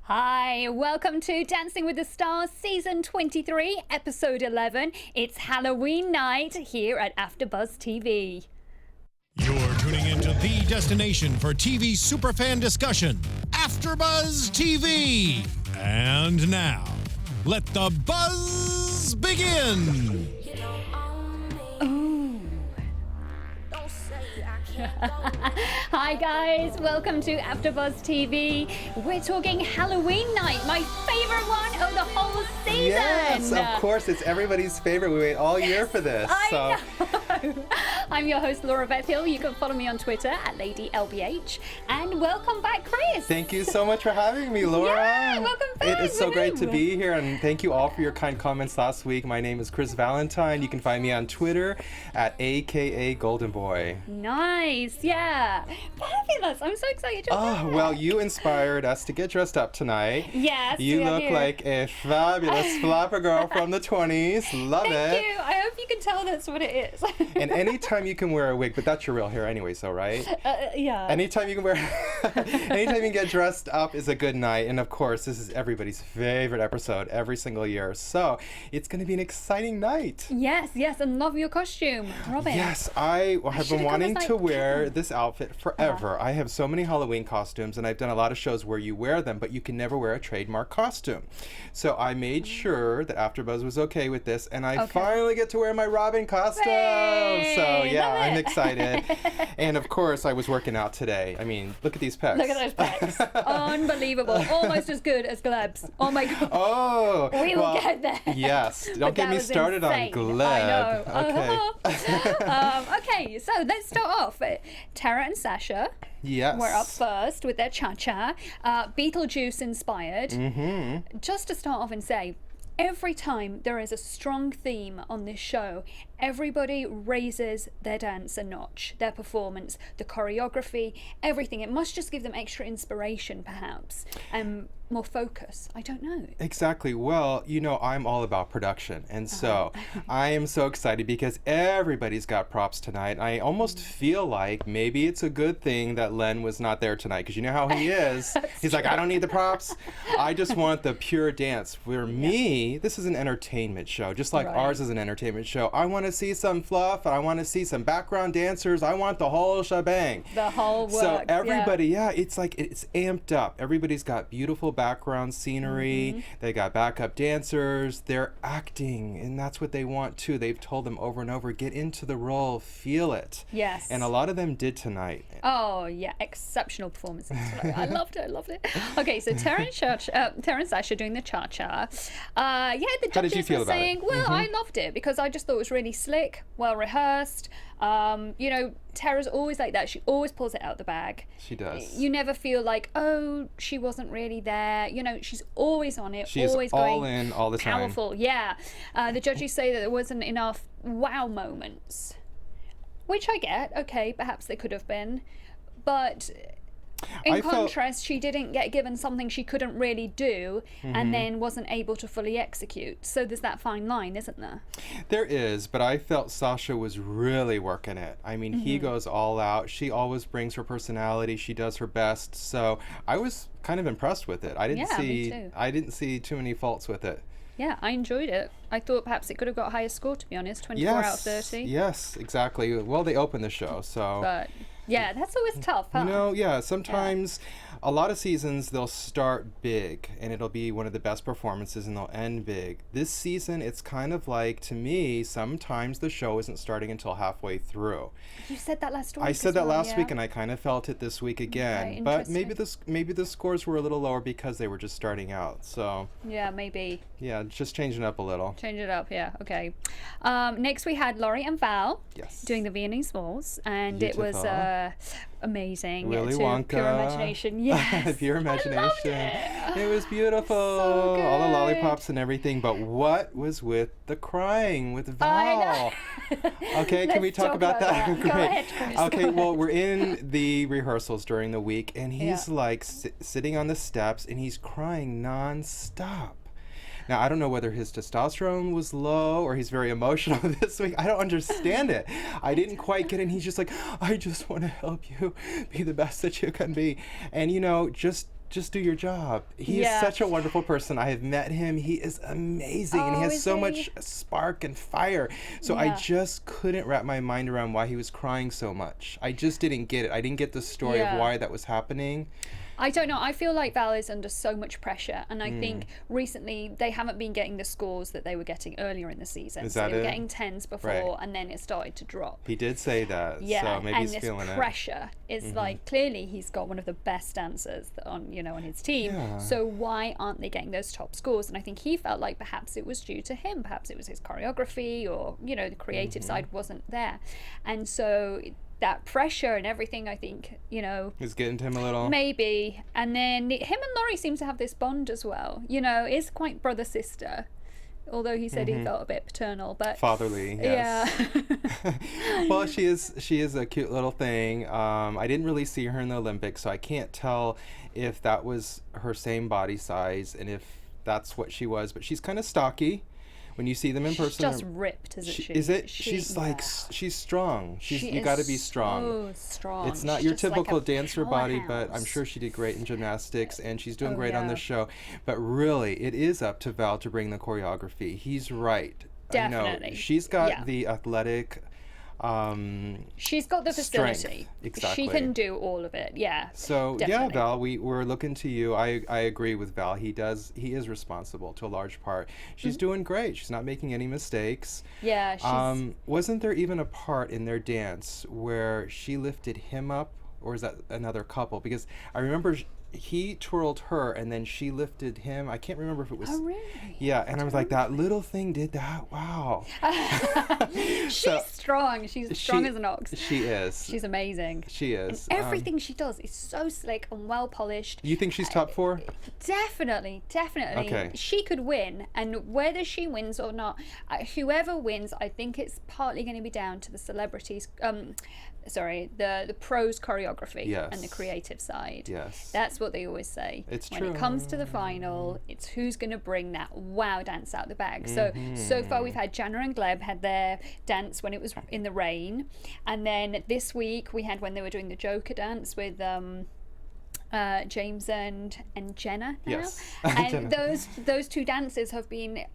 Hi, welcome to Dancing with the Stars Season 23, Episode 11. It's Halloween night here at AFTERBUZZ TV. You're tuning into the destination for TV superfan discussion, AFTERBUZZ TV. And now, let the buzz begin. Hi guys, welcome to AFTERBUZZ TV. We're talking Halloween night, my favorite one of the whole season. Yes, of course, it's everybody's favorite. We wait all year for this. I know. I'm your host, Laura-Beth Hill. You can follow me on Twitter at LadyLBH. And welcome back, Chris. Thank you so much for having me, Laura. Yeah, welcome back. It is so great to be here, and thank you all for your kind comments last week. My name is Chris Valentine. You can find me on Twitter at AKA Golden Boy. Nice, yeah. Fabulous. I'm so excited to Oh, well, you inspired us to get dressed up tonight. Yes, You look here. like a fabulous flapper girl from the 20s. Love it. Thank you. I hope you can tell that's what it is. And anytime you can wear a wig, but that's your real hair anyway, so right? Yeah. Anytime you can wear, anytime you can get dressed up is a good night. And of course, this is everybody's favorite episode every single year. So it's going to be an exciting night. Yes, and love your costume, Robin. Yes, I have been wanting to wear this outfit forever. Uh-huh. I have so many Halloween costumes, and I've done a lot of shows where you wear them, but you can never wear a trademark costume. So I made sure that AFTERBUZZ was okay with this, and I finally get to wear my Robin costume. Hey, so yeah, love I'm it. excited. And of course, I was working out today. I mean, look at these pecs. Look at those pecs. Unbelievable. Almost as good as Gleb's. Oh my God. Oh, We will get there. Yes, don't But get that me was started insane. on Gleb. I know. Okay. Okay, so let's start off. Tara and Sasha Yes. were up first with their cha-cha. Beetlejuice inspired. Mm-hmm. Just to start off and say, every time there is a strong theme on this show, everybody raises their dance a notch, their performance, the choreography, everything. It must just give them extra inspiration, perhaps, and more focus. I don't know. Exactly. Well, you know, I'm all about production. And so I am so excited because everybody's got props tonight. I almost feel like maybe it's a good thing that Len was not there tonight, because you know how he is. He's like, I don't need the props. I just want the pure dance. For me, this is an entertainment show, just like ours is an entertainment show. I want to see some fluff, and I want to see some background dancers. I want the whole shebang. The whole work. So everybody, it's like it's amped up. Everybody's got beautiful background scenery. They got backup dancers. They're acting, and that's what they want too. They've told them over and over, get into the role, feel it. Yes. And a lot of them did tonight. Oh yeah, exceptional performances. I loved it. Okay, so Tara and Sasha doing the cha-cha. The How did you judges feel were about it? saying, well, I loved it because I just thought it was really slick, well rehearsed. You know, Tara's always like that. She always pulls it out the bag. She does. You never feel like, oh, she wasn't really there. You know, she's always on it. She is always all going in all the time. powerful. Yeah. The judges say that there wasn't enough wow moments, which I get. Okay, perhaps there could have been, but in contrast, she didn't get given something she couldn't really do and then wasn't able to fully execute. So there's that fine line, isn't there? There is, but I felt Sasha was really working it. I mean, he goes all out. She always brings her personality. She does her best. So I was kind of impressed with it. Me too. I didn't see too many faults with it. Yeah, I enjoyed it. I thought perhaps it could have got a higher score, to be honest, 24 out of 30. Yes, exactly. Well, they opened the show, so. But yeah, that's always tough, huh? You know, yeah, sometimes a lot of seasons they'll start big and it'll be one of the best performances and they'll end big. This season, it's kind of like, to me, sometimes the show isn't starting until halfway through. You said that last week. I said that last week, and I kind of felt it this week again. Okay, but interesting. maybe the scores were a little lower because they were just starting out. So Yeah, maybe. yeah, just changing up a little. Change it up, yeah, okay. Next we had Laurie and Val Yes. doing the Viennese waltz, and it was Beautiful. Amazing. Willy to Wonka. Pure imagination, yes. Pure imagination. It was beautiful. So All the good. lollipops and everything. But what was with the crying with Val? I know. Okay, can we Let's talk about that? Go ahead, Chris. Okay, Go well, ahead. we're in the rehearsals during the week, and he's like sitting on the steps, and he's crying nonstop. Now, I don't know whether his testosterone was low or he's very emotional this week. I don't understand it. I didn't quite get it. And he's just like, I just want to help you be the best that you can be. And, you know, just just do your job. He is such a wonderful person. I have met him. He is amazing, and he has so much spark and fire. So I just couldn't wrap my mind around why he was crying so much. I just didn't get it. I didn't get the story of why that was happening. I don't know. I feel like Val is under so much pressure, and I think recently they haven't been getting the scores that they were getting earlier in the season. Is that they were it? getting 10s before, and then it started to drop. He did say that. So maybe he's feeling it. And this pressure is like, clearly he's got one of the best dancers on his team. Yeah. So why aren't they getting those top scores? And I think he felt like perhaps it was due to him. Perhaps it was his choreography, or the creative side wasn't there, and so that pressure and everything, I think, is getting to him a little. Maybe. And then him and Laurie seem to have this bond as well. It's quite brother-sister. Although he said he felt a bit paternal, but fatherly, yes. Yeah. Well, she is a cute little thing. I didn't really see her in the Olympics, so I can't tell if that was her same body size and if that's what she was, but she's kind of stocky. When you see them in person, she's just ripped, isn't she? Is it? She's strong. You got to be strong. So strong. It's not your typical dancer body, but I'm sure she did great in gymnastics, and she's doing great on the show. But really, it is up to Val to bring the choreography. He's right. Definitely. She's got the athletic. She's got the facility. Strength. Exactly. She can do all of it. Yeah. So definitely. Val, we're looking to you. I agree with Val. He is responsible to a large part. She's doing great. She's not making any mistakes. Yeah. Wasn't there even a part in their dance where she lifted him up, or is that another couple? Because I remember he twirled her and then she lifted him. I can't remember if it was. Oh, really? Yeah, and I was like, that little thing did that. Wow. She's strong. She's strong as an ox. She is. She's amazing. She is. And everything she does is so slick and well polished. You think she's top 4? Definitely. Okay. She could win, and whether she wins or not, whoever wins, I think it's partly going to be down to the celebrities. The pros choreography and the creative side. Yes. That's what they always say. It's when true. It comes to the final, it's who's going to bring that wow dance out the bag. So far we've had Jana and Gleb had their dance when it was in the rain, and then this week we had when they were doing the Joker dance with James and Jenna now. Yes. And those two dances have been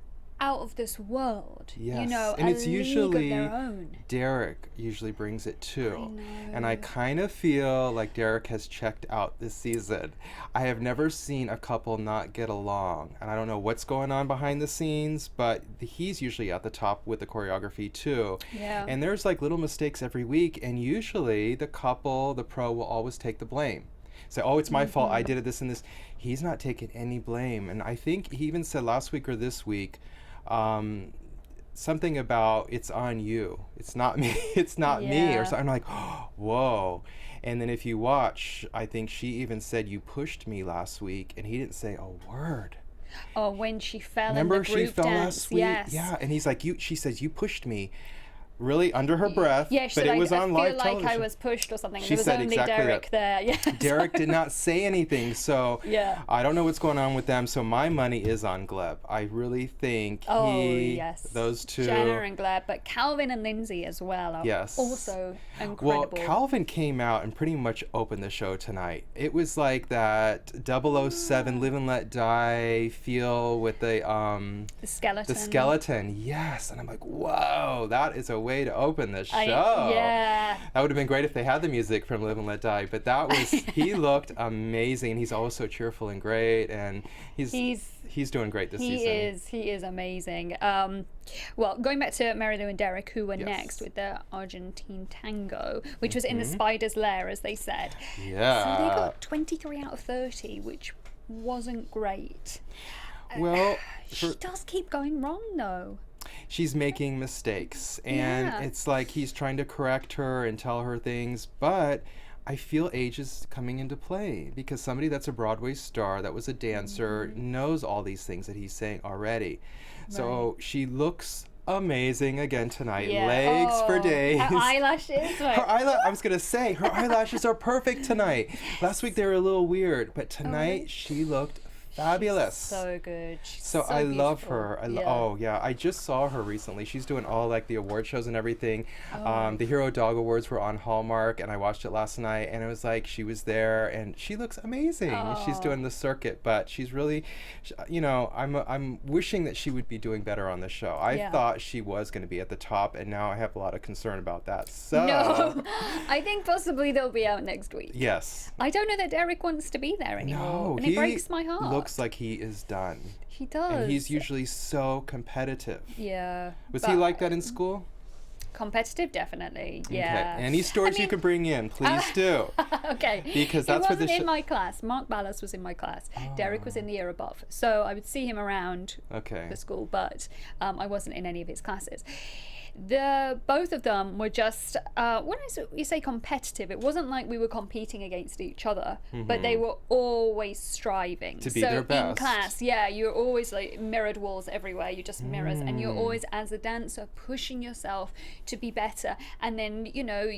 out of this world. Yes. And it's usually league of their own. Derek usually brings it too. I know. And I kind of feel like Derek has checked out this season. I have never seen a couple not get along, and I don't know what's going on behind the scenes, but he's usually at the top with the choreography too. Yeah. And there's like little mistakes every week, and usually the couple, the pro, will always take the blame. Say, oh, it's my fault, I did it, this and this. He's not taking any blame. And I think he even said last week or this week, something about it's on you, it's not me, it's not me, or something. I'm like, oh, whoa. And then if you watch, I think she even said, you pushed me last week, and he didn't say a word. Oh, when she fell. Remember, in the group she fell dance. last week. Yes. Yeah, and he's like, she says you pushed me, really under her breath. Yeah, she but said, it was on live I feel like television. I was pushed or something. She There was said only exactly Derek there. Yeah. Derek did not say anything, so I don't know what's going on with them. So my money is on Gleb. I really think those two. Jana and Gleb, but Calvin and Lindsay as well are also incredible. Well, Calvin came out and pretty much opened the show tonight. It was like that 007 Live and Let Die feel with the skeleton. The skeleton, yes. And I'm like, whoa, that is a way to open the show. Yeah. That would have been great if they had the music from Live and Let Die, but that was, he looked amazing. He's always so cheerful and great, and he's doing great this season. He is amazing. Well, going back to Mary Lou and Derek, who were next with the Argentine tango, which was in the spider's lair, as they said. Yeah. So they got 23 out of 30, which wasn't great. Well, she does keep going wrong, though. She's making mistakes, and it's like he's trying to correct her and tell her things, but I feel age is coming into play because somebody that's a Broadway star, that was a dancer, knows all these things that he's saying already. Right. So she looks amazing again tonight. Legs for days. Her eyelashes. I was going to say, her eyelashes are perfect tonight. Last week they were a little weird, but tonight she looked fabulous. So good. She's So so I love beautiful. her. Yeah. Oh yeah, I just saw her recently. She's doing all like the award shows and everything. Oh. The Hero Dog Awards were on Hallmark, and I watched it last night. And it was like she was there, and she looks amazing. She's doing the circuit, but she's really, you know, I'm wishing that she would be doing better on the show. I thought she was going to be at the top, and now I have a lot of concern about that. So No, I think possibly they'll be out next week. yes. I don't know that Derek wants to be there anymore, No, and it breaks my heart. Looks like he is done. He does. And he's usually so competitive. Yeah. Was he like that in school? Competitive, definitely. Yeah. Okay. Any stories you could bring in, please do. Okay. Because that's he what the wasn't in my class. Mark Ballas was in my class. Derek was in the year above. So I would see him around the school, but I wasn't in any of his classes. Both of them were just when you say competitive, it wasn't like we were competing against each other, but they were always striving to be their best. In class, you're always like mirrored walls everywhere. You just mirrors, and you're always, as a dancer, pushing yourself to be better. And then, you know,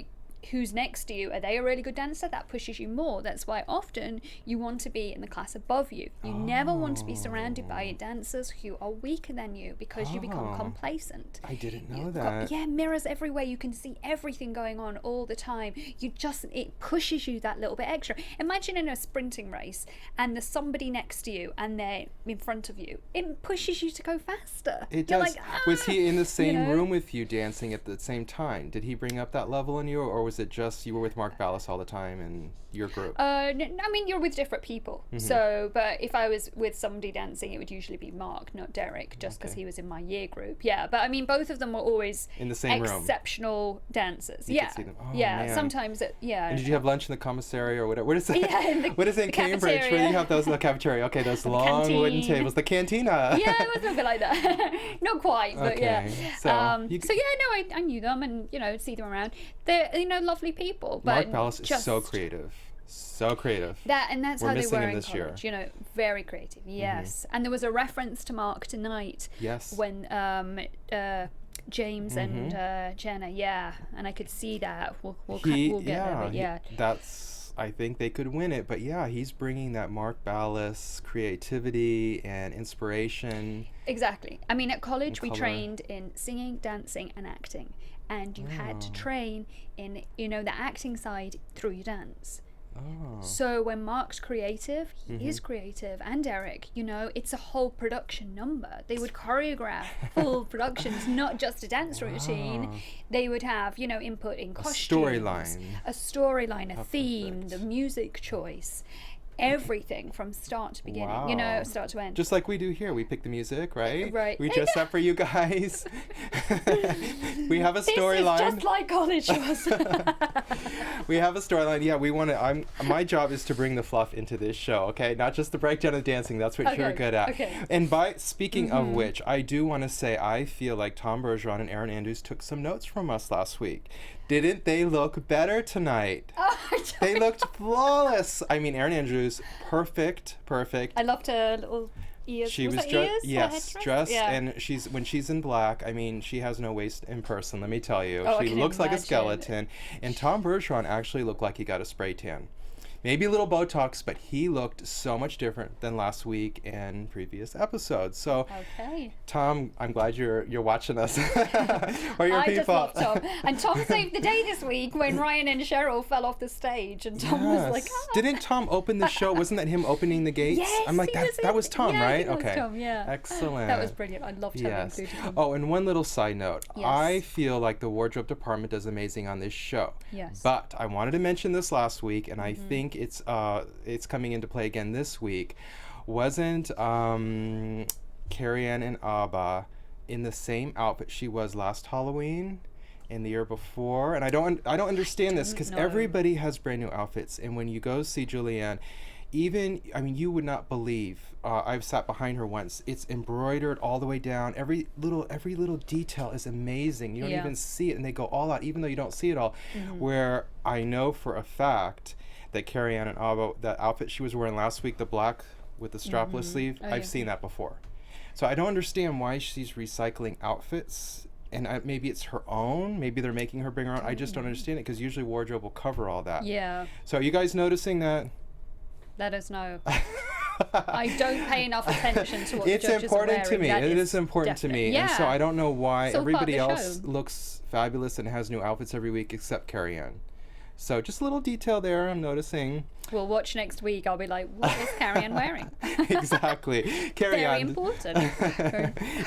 who's next to you, are they a really good dancer? That pushes you more. That's why often you want to be in the class above you. You never want to be surrounded by dancers who are weaker than you, because you become complacent. I didn't know that. Mirrors everywhere. You can see everything going on all the time. It pushes you that little bit extra. Imagine in a sprinting race and there's somebody next to you and they're in front of you. It pushes you to go faster. It You're does. like, Was he in the same you know? room with you dancing at the same time? Did he bring up that level in you, or was it just you were with Mark Ballas all the time and your group? I mean, you're with different people. So, but if I was with somebody dancing, it would usually be Mark, not Derek, just because he was in my year group. Yeah, but I mean, both of them were always in the same room. Exceptional dancers. You could see them. Oh, man. Sometimes And did you have lunch in the commissary or whatever? What is that? Yeah, what is it in Cambridge? cafeteria. Where you have those in the cafeteria? Okay, those long wooden canteen. tables, the cantina. Yeah, it was a little bit like that. Not quite, but yeah. So, I knew them, and see them around. They're lovely people. But Mark Ballas is so creative. So creative. That's We're how they missing were him in this year. college. Very creative. Yes, and there was a reference to Mark tonight. Yes. When James and Jenna, and I could see that. We'll get there, but I think they could win it, but he's bringing that Mark Ballas creativity and inspiration. Exactly. I mean, at college we trained in singing, dancing, and acting, and you had to train in the acting side through your dance. So when Mark's creative, he is creative, and Derek, it's a whole production number. They would choreograph full productions, not just a dance routine. They would have, input in costumes, a storyline, a theme, the music choice. Everything from start to beginning, start to end. Just like we do here. We pick the music, right? Right. We dress up for you guys. We have a storyline. This is just like college was. We have a storyline. Yeah, we want to. My job is to bring the fluff into this show, okay? Not just the breakdown of dancing. That's what you're good at. Okay. And speaking of which, I do want to say I feel like Tom Bergeron and Erin Andrews took some notes from us last week. Didn't they look better tonight? They looked flawless. I mean, Erin Andrews, perfect. I loved her little ears. She was dressed, and when she's in black, I mean, she has no waist in person, let me tell you. She looks like a skeleton. And Tom Bergeron actually looked like he got a spray tan. Maybe a little Botox, but he looked so much different than last week and previous episodes. So, Tom, I'm glad you're watching us. Or your people. Just love Tom. And Tom saved the day this week when Ryan and Cheryl fell off the stage, and Tom was like, Didn't Tom open the show? Wasn't that him opening the gates? Yes, I'm like, that was Tom, right? That was Tom, Excellent. That was brilliant. I loved having included him. Oh, and one little side note. I feel like the wardrobe department does amazing on this show. Yes. But I wanted to mention this last week, and I think it's coming into play again this week. Wasn't Carrie-Anne and Abba in the same outfit she was last Halloween and the year before? And I don't understand this, because everybody has brand new outfits, and when you go see Julianne, you would not believe. I've sat behind her once. It's embroidered all the way down. Every little detail is amazing. You don't even see it, and they go all out, even though you don't see it all. Where I know for a fact that Carrie-Anne and Abba, that outfit she was wearing last week, the black with the strapless sleeve, I've seen that before. So I don't understand why she's recycling outfits. And maybe it's her own. Maybe they're making her bring her own. I just don't understand it, because usually wardrobe will cover all that. Yeah. So are you guys noticing that? Let us know. I don't pay enough attention to what the judges are wearing. It's important to me. It is important to me. Yeah. And so I don't know why It's all part of everybody the else show. looks fabulous and has new outfits every week except Carrie-Ann. So just a little detail there I'm noticing. We'll watch next week. I'll be like, what is Carrie-Ann wearing? Exactly. Very Carrie-Ann. important.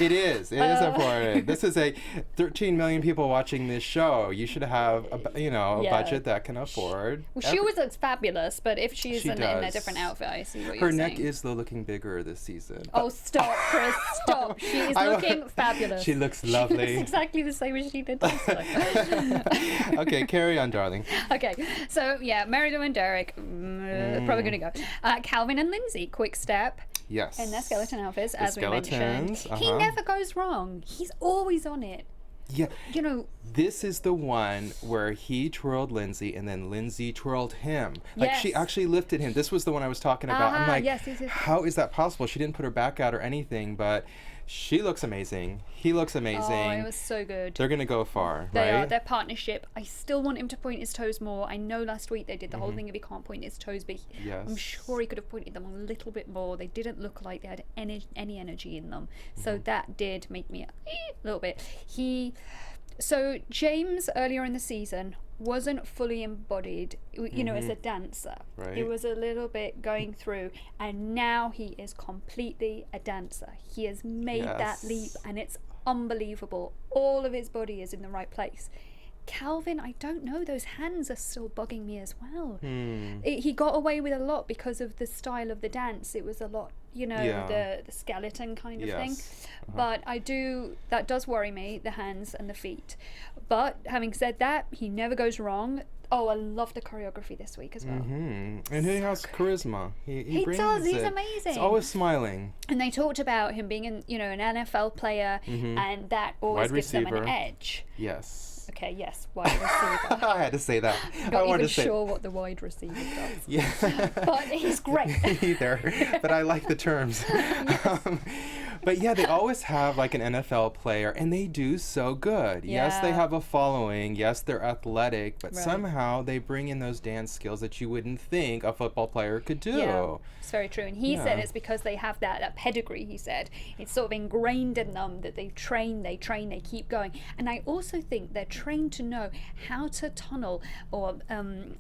It is important. This is a 13 million people watching this show. You should have a Yeah. budget that can afford. Well, she always looks fabulous, but if she's She in a does. different outfit, I see what Her you're neck saying. is though looking bigger this season. Oh, stop, Chris, stop. She is looking fabulous. She looks She lovely. looks exactly the same as she did last time. Okay, carry on, darling. Okay, so yeah, Mary Lou and Derek, probably going to go. Calvin and Lindsay, quick step. Yes. In their skeleton outfits, as we mentioned. skeletons, He never goes wrong. He's always on it. Yeah. You know, This is the one where he twirled Lindsay and then Lindsay twirled him. Like she Yes. actually lifted him. This was the one I was talking about. I'm like, yes. how is that possible? She didn't put her back out or anything, but she looks amazing. He looks amazing. Oh, it was so good. They're going to go far, They right? are. Their partnership. I still want him to point his toes more. I know last week they did the whole thing if he can't point his toes, but I'm Yes. sure he could have pointed them a little bit more. They didn't look like they had any energy in them. So that did make me a little bit. So James earlier in the season wasn't fully embodied, you know, as a dancer. Right. He was a little bit going through, and now he is completely a dancer. He has made that leap, Yes. and it's unbelievable. All of his body is in the right place. Calvin, I don't know, those hands are still bugging me as well. He got away with a lot because of the style of the dance. It was a lot, you know, Yeah. the skeleton kind of thing. Yes. But that does worry me, the hands and the feet. But having said that, he never goes wrong. Oh, I love the choreography this week as well. And he has charisma. He brings does, he's it. amazing. He's always smiling. And they talked about him being an NFL player, and that always Wide gives them receiver. an edge. Yes. Okay, yes, wide receiver. I had to say that. I Not wanted even to say sure what the wide receiver does. Yeah. But he's great. Either, but I like the terms. But yeah, they always have like an NFL player, and they do so good. Yes, they Yeah. have a following. Yes, they're athletic, but Right. somehow they bring in those dance skills that you wouldn't think a football player could do. Yeah, it's very true. And he said Yeah. it's because they have that pedigree, he said. It's sort of ingrained in them that they train, they keep going. And I also think they're trained to know how to tunnel or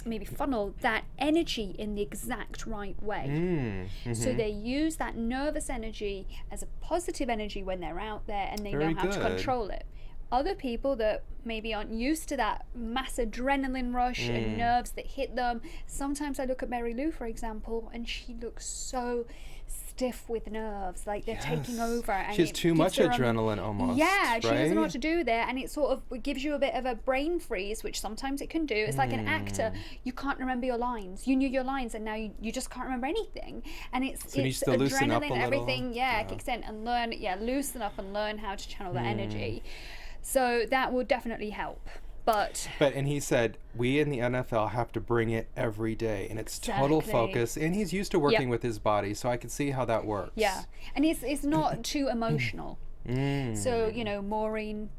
maybe funnel that energy in the exact right way. So they use that nervous energy as a positive energy when they're out there, and they Very know how to good. control it. Other people that maybe aren't used to that mass adrenaline rush and nerves that hit them. Sometimes I look at Mary Lou, for example, and she looks so stiff with nerves, like they're taking over. And She has it too gives much her adrenaline almost. Yeah, she doesn't know right? what to do there, and it sort of gives you a bit of a brain freeze, which sometimes it can do. It's like an actor, you can't remember your lines. You knew your lines, and now you just can't remember anything. And it's So it needs to loosen up a adrenaline, little. everything, kicks in, and loosen up and learn how to channel that energy. So that will definitely help. But And he said, we in the NFL have to bring it every day, and it's total Exactly. focus. And he's used to working with his body, so I can see how that works. yeah, and it's not too emotional. So you know, Maureen,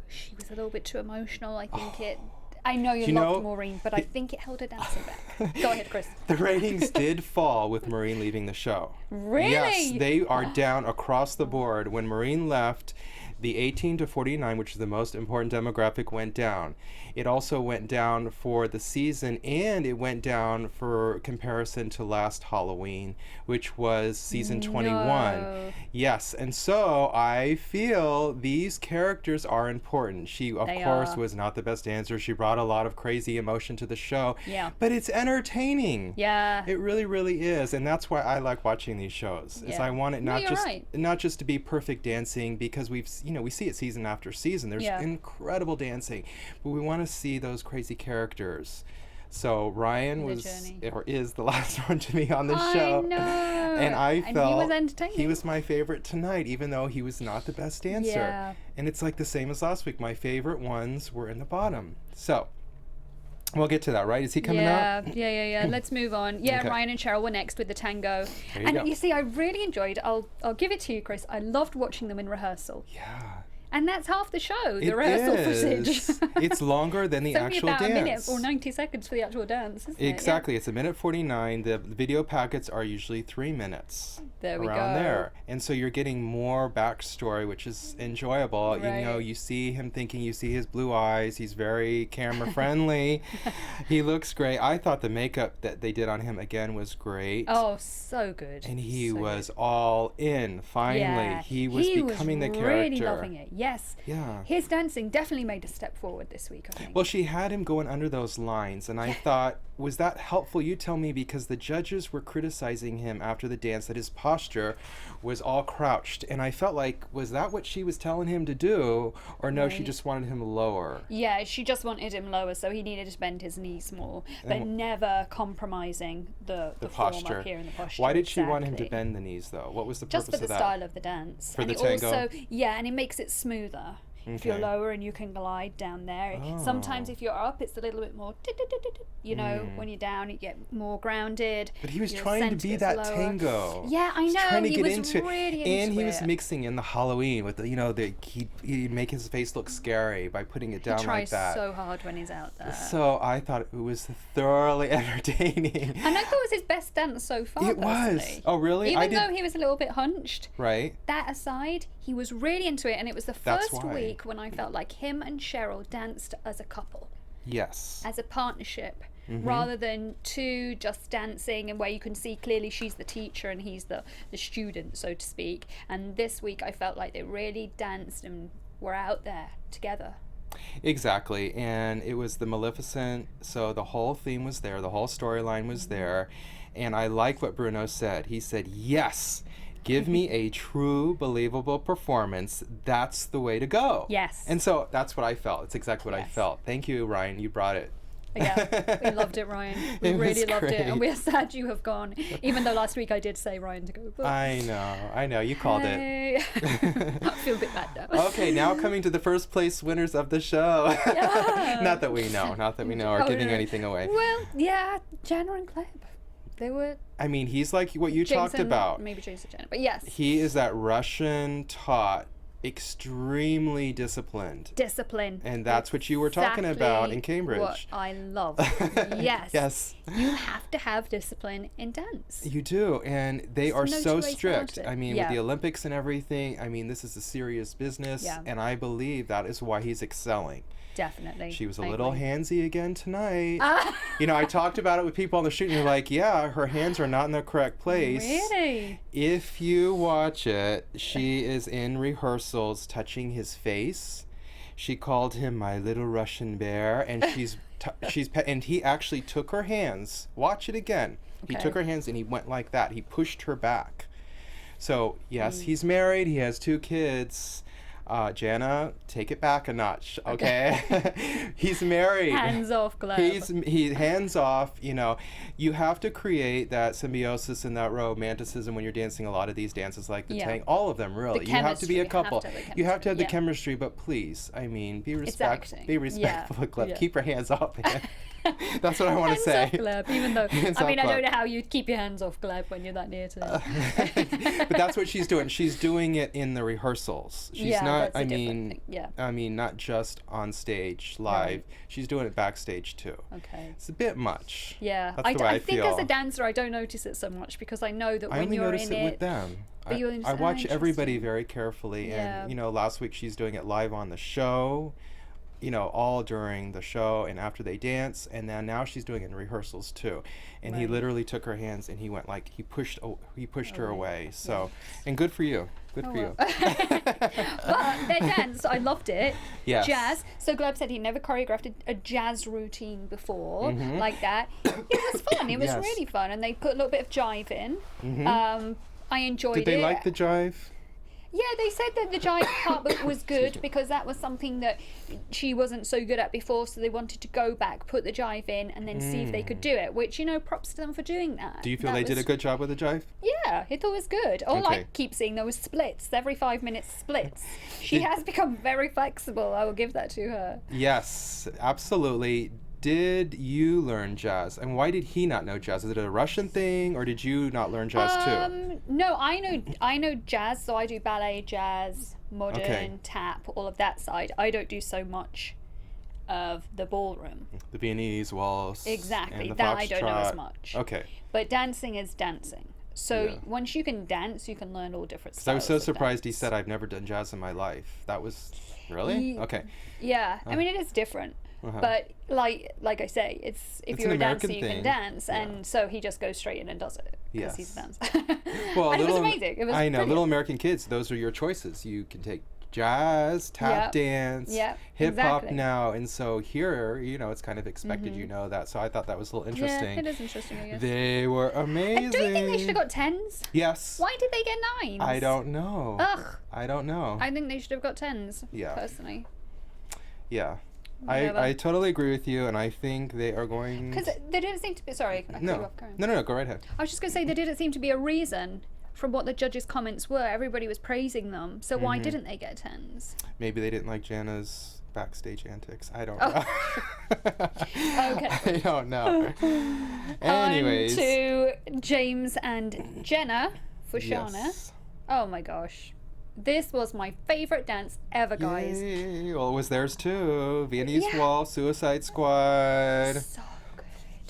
she was a little bit too emotional. I think I know you You loved know, Maureen, but I think it held her dancing back. Go ahead, Chris. The ratings did fall with Maureen leaving the show. Really? Yes, they are down across the board. When Maureen left, the 18 to 49, which is the most important demographic, went down. It also went down for the season, and it went down for comparison to last Halloween, which was season 21. No. Yes, and so I feel these characters are important. She, of They course, are. was not the best dancer. She brought a lot of crazy emotion to the show. Yeah. But it's entertaining. Yeah. It really, really is, and that's why I like watching these shows. Is Yeah. I want it No, not you're just right. not just to be perfect dancing, because we see it season after season. There's Yeah. incredible dancing, but we want to see those crazy characters. So Ryan The was journey. or is the last one to be on the I show. know. And I felt he was entertaining. he was my favorite tonight, even though he was not the best dancer. Yeah. And it's like the same as last week. My favorite ones were in the bottom. So we'll get to that, right? Is he coming out? Yeah. Let's move on. Yeah, Okay. Ryan and Cheryl were next with the tango. There you And go. you see, I really enjoyed. I'll give it to you, Chris. I loved watching them in rehearsal. Yeah. And that's half the show, the It rehearsal is. footage. It's longer than the It's only actual about dance. a minute or 90 seconds for the actual dance, isn't it? Exactly. It's a minute 49. The video packets are usually 3 minutes. There we around go. there. And so you're getting more backstory, which is enjoyable. Right. You know, you see him thinking, you see his blue eyes. He's very camera friendly. He looks great. I thought the makeup that they did on him again was great. Oh, so good. And he So was good. all in, finally. Yeah, He was becoming the character. Really loving it. Yes. Yeah. His dancing definitely made a step forward this week, I think. Well, she had him going under those lines, and I thought, was that helpful? You tell me, because the judges were criticizing him after the dance that his posture was all crouched, and I felt like, was that what she was telling him to do, or no, she Right. just wanted him lower? Yeah, she just wanted him lower, so he needed to bend his knees more, but never compromising the form posture. up here in the posture. Why did she want him to exactly. bend the knees, though? What was the Just purpose for the of that? style of the dance. For and the it tango? Also, yeah, and it makes it smoother. If you're Okay. lower and you can glide down there. Oh. Sometimes if you're up, it's a little bit more, you know, when you're down, you get more grounded. But he was your trying to scent be gets that lower. tango. Yeah, I He's know. trying to He get was into really it. And into he was it. mixing in the Halloween with the, you know, he'd make his face look scary by putting it down He like tries that. so hard when he's out there. So I thought it was thoroughly entertaining. And I thought it was his best dance so far. It was. personally. Oh, really? Even I did- though he was a little bit hunched. Right? That aside, he was really into it, and it was the That's first why. week when I felt like him and Cheryl danced as a couple, Yes. as a partnership, Mm-hmm. rather than two just dancing, and where you can see clearly she's the teacher and he's the student, so to speak. And this week I felt like they really danced and were out there together. Exactly. And it was the Maleficent, so the whole theme was there, the whole storyline was there. And I like what Bruno said. He said, yes, give me a true, believable performance. That's the way to go. Yes. And so that's what I felt. It's exactly what I Yes. felt. Thank you, Ryan. You brought it. Yeah, we loved it, Ryan. We It was really loved it, great. and we're sad you have gone. Even though last week I did say Ryan to go. But I know. You called it. hey. I feel a bit bad now. Okay, now coming to the first place winners of the show. Yeah. Not that we know, or Oh, giving no. anything away. Well, yeah, Jana and Gleb. They were I mean, he's like what you talked Jason, about. maybe Jason Jenna, but yes, He is that Russian taught, extremely disciplined. discipline. And that's what you were talking about in Exactly Cambridge. What I love. Yes. Yes. You have to have discipline in dance. You do, and they are no so two ways strict. about it. I mean, Yeah. with the Olympics and everything, I mean, this is a serious business, Yeah. and I believe that is why he's excelling. Definitely. She was a I little agree. handsy again tonight. Ah. You know, I talked about it with people on the street, and they're like, yeah, her hands are not in the correct place. Really? If you watch it, she is in rehearsals touching his face. She called him my little Russian bear, and and he actually took her hands. Watch it again. He Okay. took her hands and he went like that. He pushed her back. So yes, he's married. He has 2 kids. Jana, take it back a notch, okay? He's married. Hands off, Gleb. He hands off. You know, you have to create that symbiosis and that romanticism when you're dancing a lot of these dances, like the Yeah. tango. All of them, really. The You have to be a chemistry, couple. have to have the You have to have the chemistry, yeah. chemistry, but please, I mean, be acting. Be respectful, Yeah. Gleb. Yeah. Keep your hands off him. That's what I want to Hands say. off Gleb, even though Hands I off mean I Gleb. don't know how you'd keep your hands off Gleb when you're that near to him. But that's what she's doing. She's doing it in the rehearsals. She's Yeah, not. that's a I different mean, thing. Yeah. I mean, not just on stage live. Right. She's doing it backstage too. Okay. It's a bit much. Yeah, That's the way I think feel. as a dancer, I don't notice it so much because I know that I when only you're notice in it it, with them. But you I understand- watch everybody interesting. very carefully, Yeah. and you know, last week she's doing it live on the show. You know, all during the show and after they dance, and then now she's doing it in rehearsals too. And he Right. literally took her hands and he went like he pushed her Away. away. So, and good for you. Good for you. But their dance, I loved it. Yes. Jazz. So Gleb said he never choreographed a jazz routine before like that. It was fun. It was Yes. really fun, and they put a little bit of jive in. I enjoyed Did they it. like the jive? Yeah, they said that the jive part was good because that was something that she wasn't so good at before, so they wanted to go back, put the jive in, and then see if they could do it, which, you know, props to them for doing that. Do you feel That they did a was- good job with the jive? Yeah, I thought it was good. All I Okay. keep seeing, though, is splits. Every 5 minutes, splits. She has become very flexible. I will give that to her. Yes, absolutely. Did you learn jazz? And why did he not know jazz? Is it a Russian thing, or did you not learn jazz too? No, I know jazz, so I do ballet, jazz, modern, tap, all of that side. I don't do so much of the ballroom. The Viennese waltz. Exactly. And the That I don't know as foxtrot. much. Okay. But dancing is dancing. So Yeah. once you can dance, you can learn all different So styles. I was so of surprised he dance. said, I've never done jazz in my life. That was, really? Okay. Yeah, I mean it is different, but like I say, it's if It's you're an a dancer, American you can thing. dance, Yeah. and so he just goes straight in and does it because he's a Yes. dancer. Well, and it was little, amazing. It was I know, brilliant. little American kids, those are your choices. You can take jazz, tap Yep. dance, Yep, hip hop exactly. now. And so here, you know, it's kind of expected you know that. So I thought that was a little interesting. Yeah, it is interesting. I guess. They were amazing. And don't you think they should have got 10s? Yes. Why did they get 9s? I don't know. Ugh. I don't know. I think they should have got 10s. Yeah. Personally. Yeah. Whatever. I totally agree with you, and I think they are going. Because there didn't seem to be. Sorry, I cut you No. off. Carry on. No, go right ahead. I was just going to say there didn't seem to be a reason from what the judges' comments were. Everybody was praising them. So why didn't they get 10s? Maybe they didn't like Jana's backstage antics. I don't Oh. know. Okay. I don't know. Anyways. On to James and Jenna for Shana. Yes. Oh my gosh. This was my favorite dance ever, guys. Yay. Well, it was theirs too. Viennese Yeah. Waltz, Suicide Squad. So good.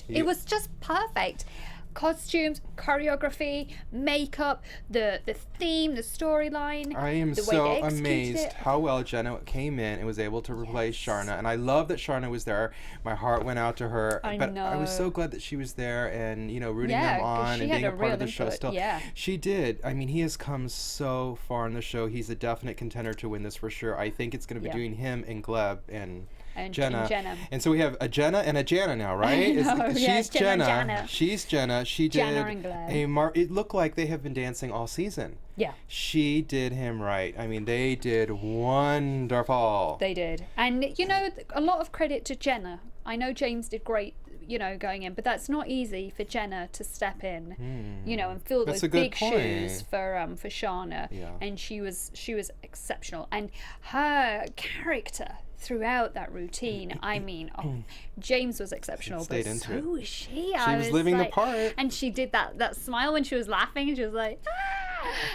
You- It was just perfect. Costumes, choreography, makeup, the theme, the storyline. I am the way so they executed amazed it. how well Jenna came in and was able to replace Sharna. And I love that Sharna was there. My heart went out to her. I but I was so know. glad that she was there and, you know, rooting Yeah, them 'cause on she and had being a a part of real the show input, still. yeah. She did. I mean, he has come so far in the show. He's a definite contender to win this for sure. I think it's going to be Yeah. between him and Gleb and And Jenna. Jenna. And so we have a Jenna and a Jana now, right? know, yeah, she's Jenna and Jenna. Jana. She's Jenna. She did Jana and Gleb. it looked like they have been dancing all season. Yeah, She did him right. I mean, they did wonderful. they did. And, you know, a lot of credit to Jenna. I know James did great, you know, going in, but that's not easy for Jenna to step in, you know, and fill That's those a good big shoes point. for Shana. Yeah. And she was exceptional. And her character throughout that routine, I mean, James was exceptional, stayed but into so it. was she. She was living the part. And she did that smile when she was laughing, and she was like, ah!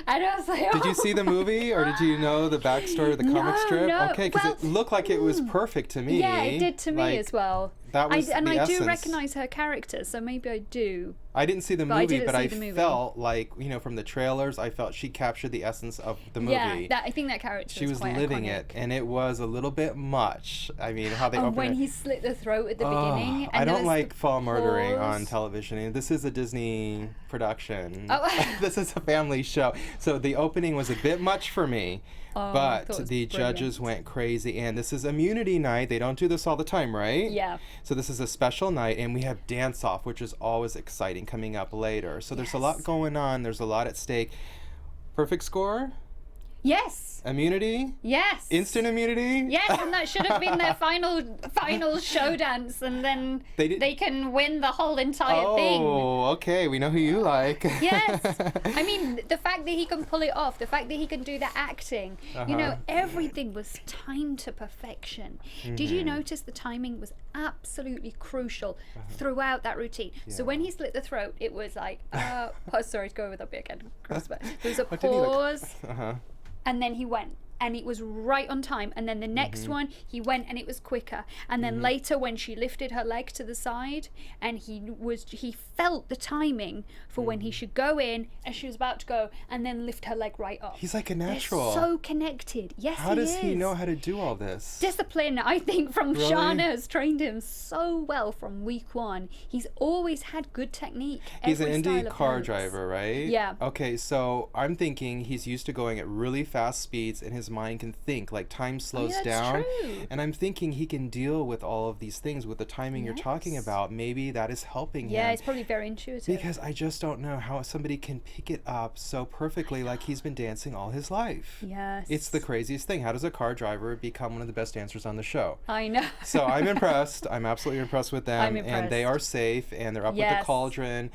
And I was like, Did you see the movie, or did you know the backstory of the comic No, strip? no. Okay, because Well, it looked like it was perfect to me. Yeah, it did to me Like, as well. That was and the I do essence. recognize her character, so maybe I do. I didn't see the But I movie, didn't but see I the movie. felt like, you know, from the trailers, I felt she captured the essence of the movie. Yeah, I think that character She was quite living iconic. it, and it was a little bit much. I mean, how they And opened when it. he slit the throat at the beginning. I And there don't was like the fall murdering on pause. television. And this is a Disney production. Oh. This is a family show. So the opening was a bit much for me. Oh, I but thought it was the judges went crazy. And this is immunity night. They don't do this all the time, right? Yeah. So this is a special night. And we have dance off, which is always exciting, coming up later. So there's a lot Yes. going on. There's a lot at stake. Perfect score? Yes. Immunity? Yes. Instant immunity? Yes, and that should have been their final show dance, and then They did- they can win the whole entire thing. Oh, okay. We know who you like. Yes. I mean, the fact that he can pull it off, the fact that he can do the acting, you know, everything was timed to perfection. Did you notice the timing was absolutely crucial throughout that routine? So when he slit the throat, it was like, sorry to go over that bit again, Chris, but there was a What did he look- pause, Uh-huh. and then he went. And it was right on time. And then the next one, he went and it was quicker. And then later when she lifted her leg to the side and he felt the timing for when he should go in as she was about to go and then lift her leg right up. He's like a They're natural. so connected. Yes, How does he is. know how to do all this? Discipline, I think, from Really? Shana has trained him so well from week one. He's always had good technique. He's an every Indy style of car dance. driver, right? Yeah. Okay, so I'm thinking he's used to going at really fast speeds and his mind can think, like time slows that's down. true. And I'm thinking he can deal with all of these things with the timing you're talking Yes. about. Maybe that is helping Yeah, him. it's probably very intuitive. Because I just don't know how somebody can pick it up so perfectly like he's been dancing all his life. Yes. It's the craziest thing. How does a car driver become one of the best dancers on the show? I know. So I'm impressed. I'm absolutely impressed with them. I'm And they impressed. are safe and they're up with the Yes. cauldron.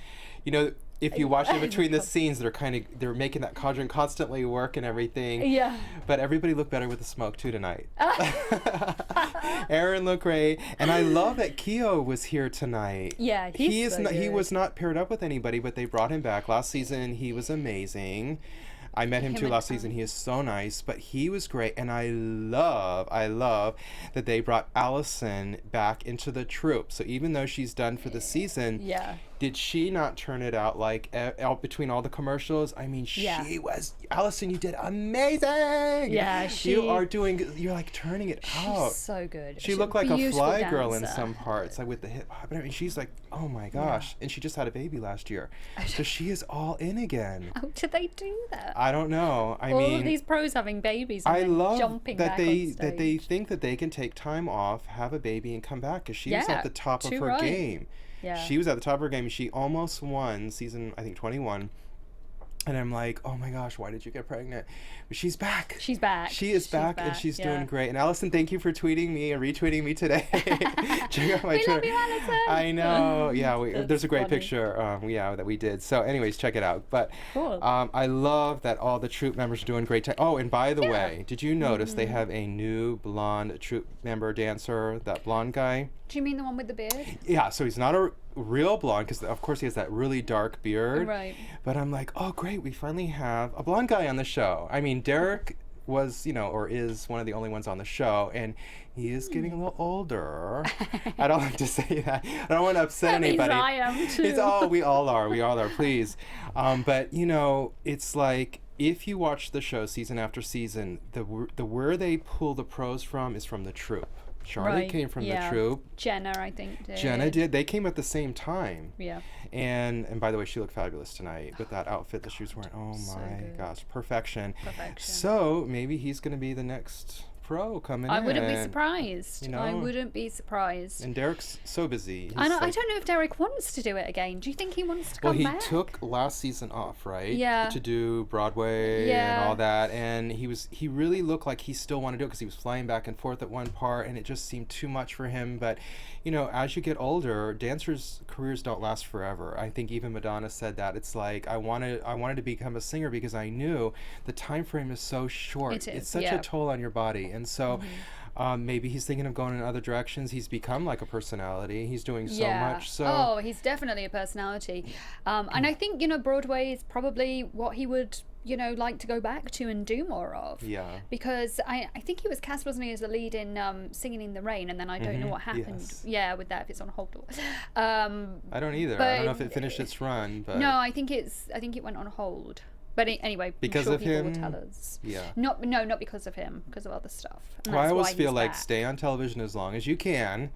You know, if you watch in between the scenes, they're making that cauldron constantly work and everything. Yeah. But everybody looked better with the smoke too tonight. Erin looked great, and I love that Keo was here tonight. Yeah, he's so he good. was not paired up with anybody, but they brought him back last season. He was amazing. I met him too and last season. He is so nice, but he was great. And I love that they brought Allison back into the troupe. So even though she's done for the season, did she not turn it out like out between all the commercials? I mean, she was, Allison, you did amazing. Yeah, you're like turning it out. She's so good. She looked like a fly girl in some parts, like with the hip hop. I mean, she's like, oh my gosh. And she just had a baby last year. So she is all in again. How did they do that? I don't know. I all mean, of these pros having babies and I then love jumping that back they on stage. that they think that they can take time off, have a baby, and come back, because she was at the top of her game. Yeah. She was at the top of her game, and she almost won season, I think, 21. And I'm like, oh my gosh, why did you get pregnant? But she's back. She's back. She is back, and she's doing great. And Allison, thank you for tweeting me and retweeting me today. Check out my Twitter. Love you, Allison. I know. Yeah, there's a great funny. picture. That we did. So, anyways, check it out. But cool. I love that all the troupe members are doing great. Oh, and by the way, did you notice they have a new blonde troupe member dancer? That blonde guy. Do you mean the one with the beard? Yeah. So he's not a real blonde, because of course he has that really dark beard. Right. But I'm like, oh great, we finally have a blonde guy on the show. I mean, Derek was, or is one of the only ones on the show, and he is getting a little older. I don't like to say that. I don't want to upset anybody. I am too. We all are, please. But it's like, if you watch the show season after season, the where they pull the pros from is from the troupe. Charlotte came from the troupe. Jenna, I think, did. Jenna did. They came at the same time. Yeah. And by the way, she looked fabulous tonight with that outfit that she was wearing. Oh my gosh, perfection. So maybe he's going to be the next pro coming in. I wouldn't be surprised. I wouldn't be surprised. And Derek's so busy. I don't know if Derek wants to do it again. Do you think he wants to come back? Well, he took last season off, right? Yeah. To do Broadway and all that. And he really looked like he still wanted to do it, because he was flying back and forth at one part, and it just seemed too much for him. But, as you get older, dancers' careers don't last forever. I think even Madonna said that. It's like, I wanted to become a singer because I knew the time frame is so short. It is, it's such a toll on your body. And so maybe he's thinking of going in other directions. He's become like a personality. He's doing so much. So he's definitely a personality. And I think, Broadway is probably what he would, like to go back to and do more of. Yeah. Because I think he was cast, wasn't he, as a lead in Singing in the Rain, and then I don't know what happened. Yes. Yeah, with that, if it's on hold. I don't either. I don't know if it finished its run. But no, I think it went on hold. But anyway, because I'm sure of people him, will tell us. Yeah. Not because of him, because of other stuff. Well, I always feel like stay on television as long as you can,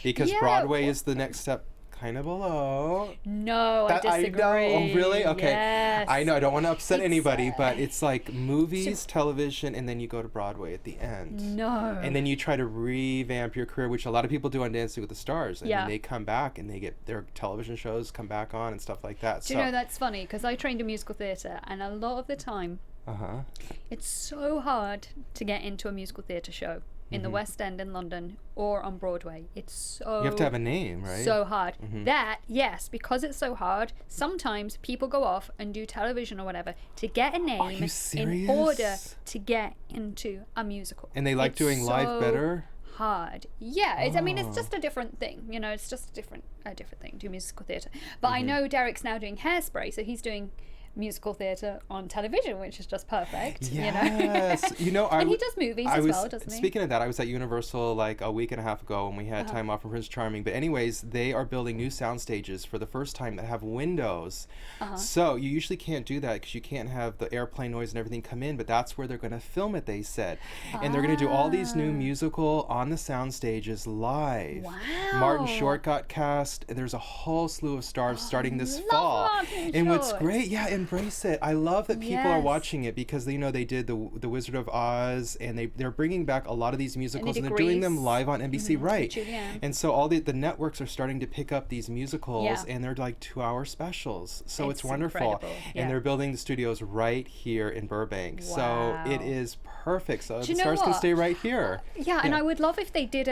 because Broadway is the next step kind of below. No, I disagree. I know. Oh, really? Okay. Yes. I know. I don't want to upset anybody, but it's like movies, television, and then you go to Broadway at the end. No. And then you try to revamp your career, which a lot of people do on Dancing with the Stars. And then they come back and they get their television shows come back on and stuff like that. Do you know, that's funny, because I trained in musical theatre, and a lot of the time, it's so hard to get into a musical theatre show in the West End in London or on Broadway. It's so... You have to have a name, right? So hard. That, yes, because it's so hard, sometimes people go off and do television or whatever to get a name in order to get into a musical. And they like doing live better? Hard. Yeah, I mean, it's just a different thing. It's just a different thing, do musical theatre. But I know Derek's now doing Hairspray, so he's doing musical theatre on television, which is just perfect. Yes. And he does movies as well, doesn't he? Speaking of that, I was at Universal like a week and a half ago when we had time off from Prince Charming. But anyways, they are building new sound stages for the first time that have windows. So you usually can't do that because you can't have the airplane noise and everything come in, but that's where they're going to film it, they said. And they're going to do all these new musical on the sound stages live. Wow. Martin Short got cast. There's a whole slew of stars starting this fall. And what's great, embrace it. I love that people are watching it, because they did the Wizard of Oz, and they're bringing back a lot of these musicals, and they're doing them live on NBC, right? And so all the networks are starting to pick up these musicals, and they're like 2-hour specials. So it's wonderful. And they're building the studios right here in Burbank. So it is perfect. So the stars can stay right here. And I would love if they did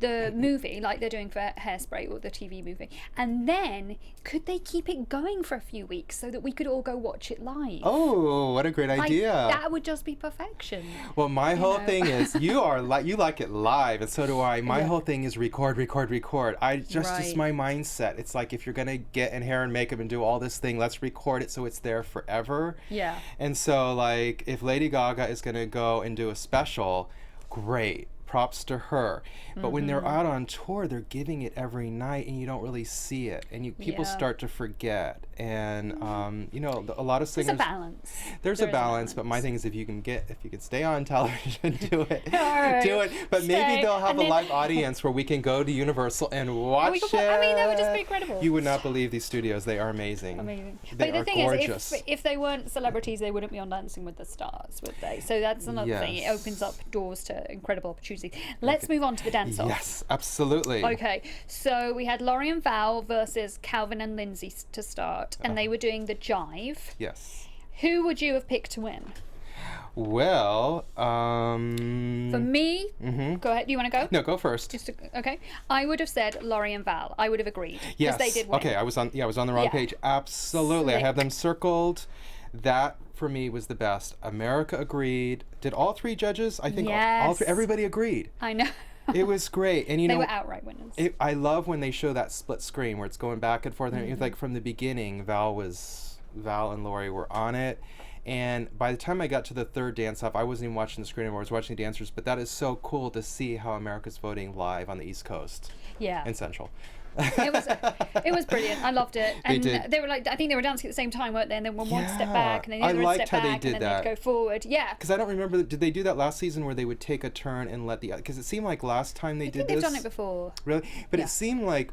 the movie like they're doing for Hairspray, or the TV movie, and then could they keep it going for a few weeks so that we could all go go watch it live. Oh, what a great idea. That would just be perfection. Well, my whole thing is you like it live, and so do I. My whole thing is record. It's my mindset. It's like, if you're gonna get in hair and makeup and do all this thing, let's record it so it's there forever. Yeah. And so, like, if Lady Gaga is gonna go and do a special, great. Props to her. But when they're out on tour, they're giving it every night, and you don't really see it, and people start to forget. And you know, a lot of singers. There's a balance. There's a balance, but my thing is, if you can stay on television, do it. Right. Do it. But maybe they'll have a live audience where we can go to Universal and watch it. I mean, that would just be incredible. You would not believe these studios. They are amazing. Amazing. They But the are thing gorgeous. is, if they weren't celebrities, they wouldn't be on Dancing with the Stars, would they? So that's another thing. It opens up doors to incredible opportunities. Let's move on to the dance-off. Yes, absolutely. Okay, so we had Laurie and Val versus Calvin and Lindsay to start, and they were doing the jive. Yes. Who would you have picked to win? Well, For me, go ahead. Do you want to go? No, go first. Okay. I would have said Laurie and Val. I would have agreed. Yes. They did win. Okay, I was on the wrong page. Absolutely. I have them circled. That for me was the best. America agreed. Did all three judges? I think all three, everybody agreed. I know. It was great. And you they know, were outright winners. I love when they show that split screen where it's going back and forth. And it's like from the beginning, Val and Laurie were on it. And by the time I got to the third dance-off, I wasn't even watching the screen anymore. I was watching the dancers. But that is so cool to see how America's voting live on the East Coast. Yeah. And Central. It was brilliant. I loved it. And did. they were like, I think they were dancing at the same time, weren't they? And then one step back, and then the other one step back, and then they'd go forward. Yeah. Because I don't remember, did they do that last season where they would take a turn and let the, because it seemed like last time they did this. They've done it before. Really? But it seemed like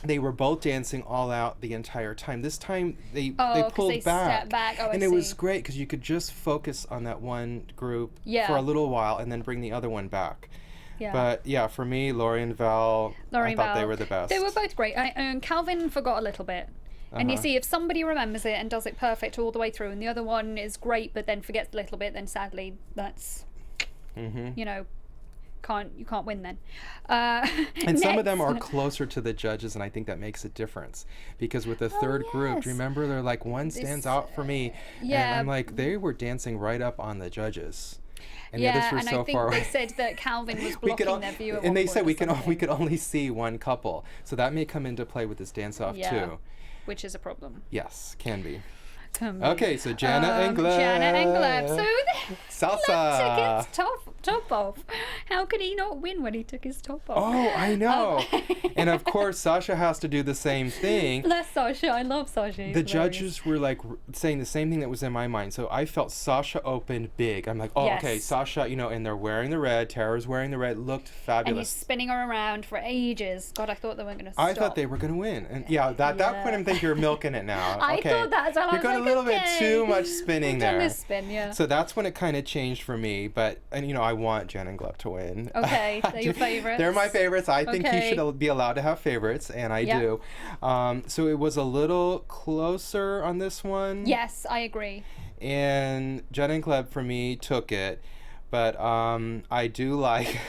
they were both dancing all out the entire time. This time they pulled back. Stepped back. Oh, and it was great because you could just focus on that one group for a little while and then bring the other one back. Yeah. But yeah, for me, Laurie and Val, I thought they were the best. They were both great. Calvin forgot a little bit. And you see, if somebody remembers it and does it perfect all the way through, and the other one is great but then forgets a little bit, then sadly that's, you know, you can't win then. And some of them are closer to the judges, and I think that makes a difference. Because with the third group, do you remember, they're like, one stands out for me. Yeah. And I'm like, they were dancing right up on the judges. And the yeah, others were and so I think far they away. said that Calvin was blocking their view. And they said we could only see one couple, so that may come into play with this dance-off too. Which is a problem. Yes, can be. Okay, so Jana and Gleb. Jana and Gleb. So Salsa. Gleb took his top off. How could he not win when he took his top off? Oh, I know. And of course, Sasha has to do the same thing. Bless Sasha. I love Sasha. The judges were like saying the same thing that was in my mind. So I felt Sasha opened big. I'm like, oh, okay, Sasha, you know, and they're wearing the red. Tara's wearing the red. Looked fabulous. And he's spinning her around for ages. God, I thought they weren't going to stop. I thought they were going to win. And that point, I'm thinking you're milking it now. I thought that as well. You're going a little bit too much spinning there. This spin, yeah. So that's when it kind of changed for me. And you know, I want Jen and Gleb to win. Okay, they're your favorites. They're my favorites. I think you should be allowed to have favorites, and I do. So it was a little closer on this one. Yes, I agree. And Jen and Gleb for me took it. But I do like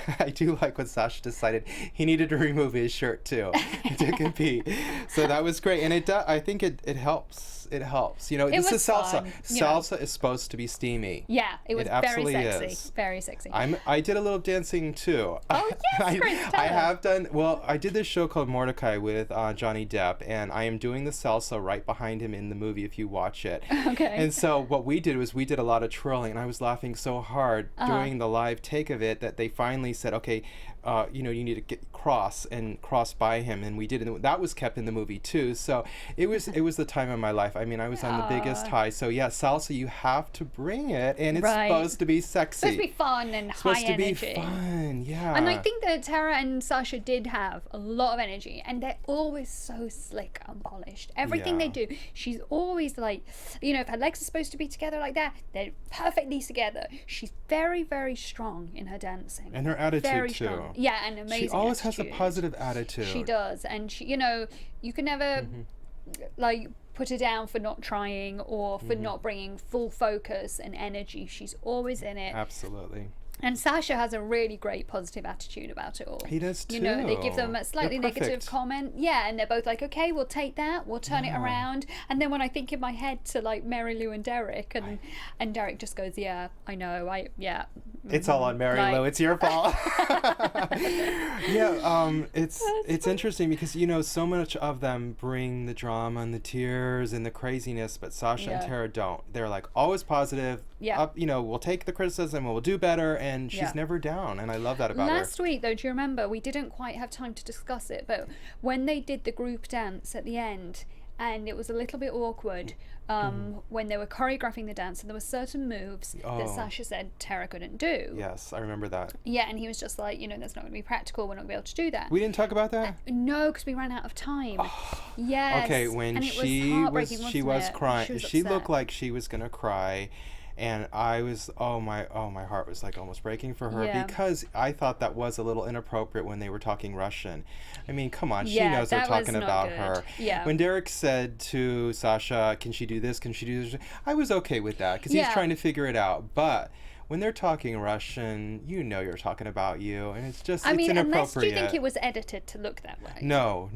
what Sasha decided. He needed to remove his shirt too to compete. So that was great, and I think it helps. It helps. You know, this is salsa. Fun, salsa is supposed to be steamy. Yeah, it was very sexy. Is. Very sexy. I did a little dancing too. Oh yes, Chris, tell us. have done. Well, I did this show called Mordecai with Johnny Depp, and I am doing the salsa right behind him in the movie if you watch it. Okay. And so what we did was we did a lot of twirling, and I was laughing so hard during the live take of it that they finally said, okay, you know, you need to get cross by him, and we did, and that was kept in the movie too. So it was the time of my life. I mean, I was on the biggest high. So yeah, salsa, you have to bring it, and it's supposed to be sexy. It's supposed to be fun and high energy. Supposed to be fun, yeah. And I think that Tara and Sasha did have a lot of energy, and they're always so slick and polished. Everything they do, she's always like, you know, if her legs are supposed to be together like that, they're perfectly together. She's very, very strong in her dancing. And her attitude very too. Strong. Yeah, and amazing. She always attitude. has a positive attitude. She does, and she, you know, you can never like put her down for not trying or for not bringing full focus and energy. She's always in it. Absolutely. And Sasha has a really great positive attitude about it all. He does too. You know, they give them a slightly They're negative perfect. comment. Yeah, and they're both like, okay, we'll take that. We'll turn it around. And then when I think in my head to like Mary Lou and Derek, and Derek just goes, yeah, I know. It's all on Mary Lou. It's your fault. Yeah, it's interesting because, you know, so much of them bring the drama and the tears and the craziness, but Sasha and Tara don't. They're like always positive. Yeah. Up, you know, we'll take the criticism and we'll do better, and she's never down, and I love that about her. Last week, though, do you remember, we didn't quite have time to discuss it, but when they did the group dance at the end, and it was a little bit awkward when they were choreographing the dance, and there were certain moves that Sasha said Tara couldn't do. Yes, I remember that. Yeah, and he was just like, you know, that's not going to be practical. We're not going to be able to do that. We didn't talk about that? No, because we ran out of time. Yes. Okay, when and she was crying, she upset. looked like she was gonna cry, and I was my heart was like almost breaking for her because I thought that was a little inappropriate when they were talking Russian. I mean, come on, she knows they're talking about her. Yeah. When Derek said to Sasha, "Can she do this? Can she do this?" I was okay with that because he's trying to figure it out, but when they're talking Russian, you know you're talking about you, and it's just it's inappropriate. Unless do you think it was edited to look that way? No.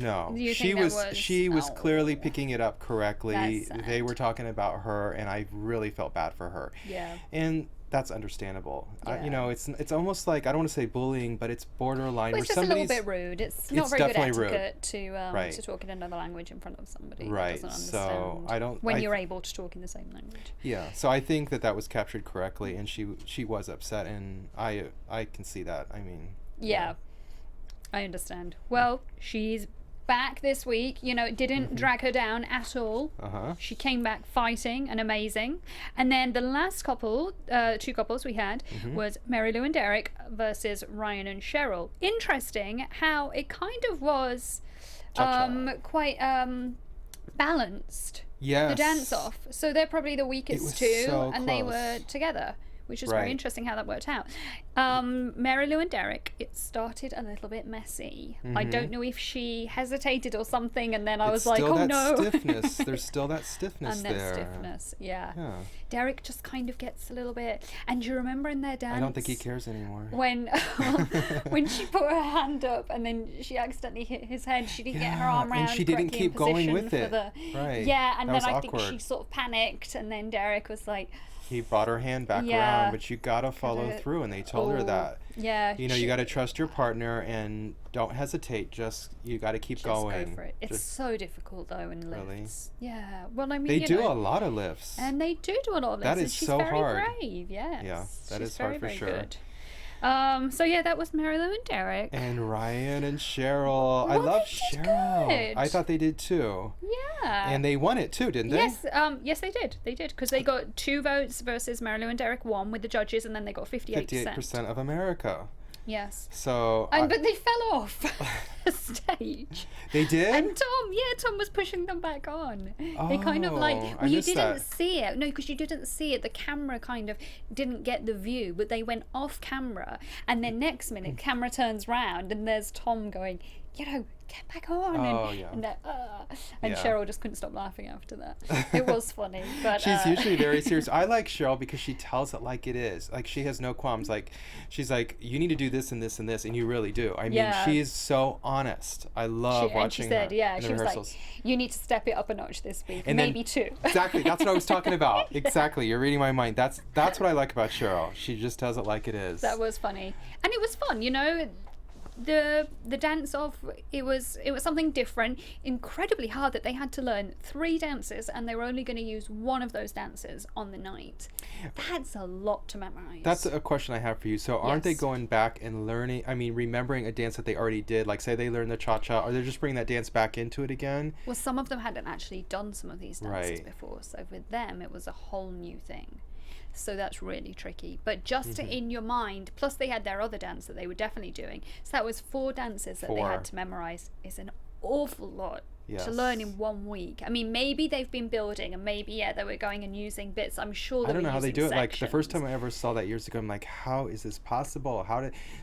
She was clearly Oh. picking it up correctly. That's sad. They were talking about her, and I really felt bad for her. Yeah. And that's understandable. Yeah. You know, it's almost like, I don't want to say bullying, but it's borderline Well, where it's just a little somebody's bit rude. It's not it's very good definitely rude. etiquette to talk in another language in front of somebody Right, that doesn't so understand I don't- when I- you're able to talk in the same language. Yeah, so I think that was captured correctly, and she was upset, and I can see that. I mean, Yeah, I understand. Well, she's back this week. You know, it didn't drag her down at all. She came back fighting and amazing. And then the last couple, two couples we had, was Mary Lou and Derek versus Ryan and Cheryl. Interesting how it kind of was quite balanced. yes. The dance off. So they're probably the was weakest two, so and they close. were together, which is Right. very interesting how that worked out. Mary Lou and Derek, it started a little bit messy. I don't know if she hesitated or something, and then I was It's like, still oh that no. stiffness. There's still that stiffness And there. that stiffness, yeah. Yeah. Derek just kind of gets a little bit. And do you remember in their dance? I don't think he cares anymore. When when she put her hand up and then she accidentally hit his head, she didn't get her arm and around she didn't correctly keep in going position with for it. the- Right. Yeah, and That then was I think awkward. she sort of panicked, and then Derek was like, He brought her hand back Yeah. around, but you gotta follow through, and they told her oh, that. Yeah. You know, you gotta trust your partner and don't hesitate. Just you gotta keep Just going. go for it. It's Just- so difficult though in Really? lifts. Yeah. Well, I mean, they you do know, a lot of lifts. and they do a lot of this. That and is she's so very hard. brave. Yes. Yeah, that she's is hard very, for very sure. Good. So yeah, that was Mary Lou and Derek. And Ryan and Cheryl. I Well, love they did Cheryl. good. I thought they did too. Yeah. And they won it too, didn't they? Yes, yes, they did. They did because they got 2 votes versus Mary Lou and Derek won with the judges, and then they got 58%. 58% of America. Yes. So But they fell off the stage. they did. And Tom was pushing them back on. They kind of like, Oh, I well, you missed didn't that. see it. No, because you didn't see it. The camera kind of didn't get the view, but they went off camera. And then next minute, camera turns round and there's Tom going, you know, get back on. Oh, yeah. And Yeah. Cheryl just couldn't stop laughing after that. It was funny. But She's usually very serious. I like Cheryl because she tells it like it is. Like, she has no qualms. Like, she's like, you need to do this and this and this, and you really do. I mean, Yeah. she is so honest. I love watching and she said, her yeah, in the she was rehearsals. like, you need to step it up a notch this week, And then- maybe 2. Exactly. That's what I was talking about. Exactly. You're reading my mind. That's what I like about Cheryl. She just tells it like it is. That was funny, and it was fun. You know, the dance off. It was something different. Incredibly hard that they had to learn 3 dances, and they were only going to use one of those dances on the night. That's a lot to memorize. That's a question I have for you. So aren't they Yes. going back and learning, remembering a dance that they already did? Like, say they learned the cha-cha, or they're just bringing that dance back into it again? Well, some of them hadn't actually done some of these dances Right. before, so with them it was a whole new thing. So that's really tricky. But just to in your mind, plus they had their other dance that they were definitely doing. So that was 4 dances that they 4. had to memorize. It's an awful lot to learn in 1 week. I mean, maybe they've been building, and maybe they were going and using bits. I'm sure they I don't know how they do it. Like the first sections. time I ever saw that years ago, I'm like, how is this possible?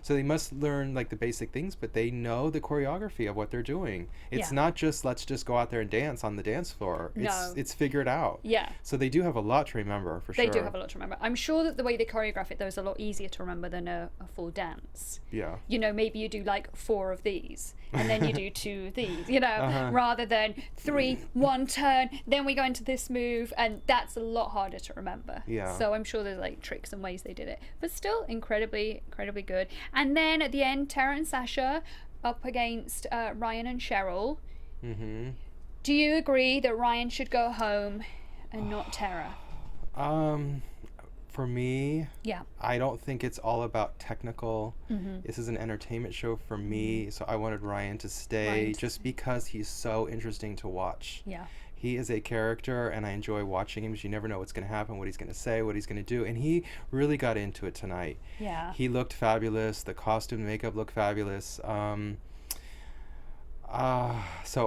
So they must learn like the basic things, but they know the choreography of what they're doing. It's not just let's just go out there and dance on the dance floor. It's figured out. Yeah. So they do have a lot to remember for sure. They do have a lot to remember. I'm sure that the way they choreograph it though is a lot easier to remember than a full dance. Yeah. You know, maybe you do like 4 of these and then you do 2 of these, you know, rather than 3, 1 turn, then we go into this move, and that's a lot harder to remember. Yeah. So I'm sure there's like tricks and ways they did it, but still incredibly good. And then at the end, Tara and Sasha up against Ryan and Cheryl. Mm-hmm. Do you agree that Ryan should go home and not Tara? For me, Yeah. I don't think it's all about technical. This is an entertainment show for me, so I wanted Ryan to stay just because he's so interesting to watch. Yeah. He is a character, and I enjoy watching him because you never know what's going to happen, what he's going to say, what he's going to do, and he really got into it tonight. Yeah. He looked fabulous. The costume and makeup looked fabulous. So